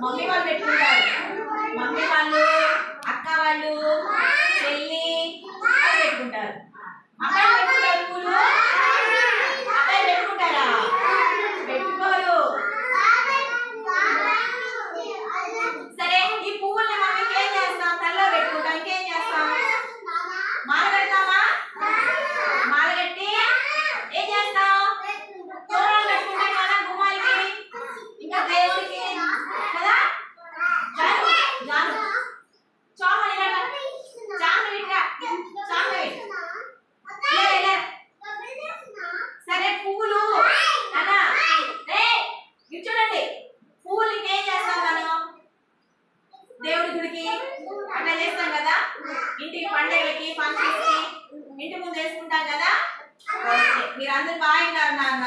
Mummy వాళ్ళు పెట్టుకుంటారు. Mummy వాళ్ళు, అక్క వాళ్ళు, చెల్లి పెట్టుకుంటారు. అబ్బాయిలు పెట్టుకుంటారు పూలు. అబ్బాయిలు పెట్టుకుంటారా? పెట్టుకోరు. సరే, ఈ పువ్వుల్ని మనం ఇంకేం చేస్తాం? తల్లో పెట్టుకుంటాం. ఇంకేం చేస్తాం? మాల పెడతామా? మాల కట్టి ఏం చేస్తాం? తోరణాలు పెట్టుకుంటాం కదా గుమ్మాలకి, ఇంకా దేవుడికి కదా. జాను చామని సరే, పువ్వులు అన్నా చూడండి. పువ్వులు ఇంకేం చేస్తాం మనం? దేవుడి గుడికి అట్లా చేస్తాం కదా. ఇంటికి పండుగలకి, ఫంక్షన్స్ కి ఇంటి ముందు వేసుకుంటాం కదా. మీరందరూ బాగా నాన్న.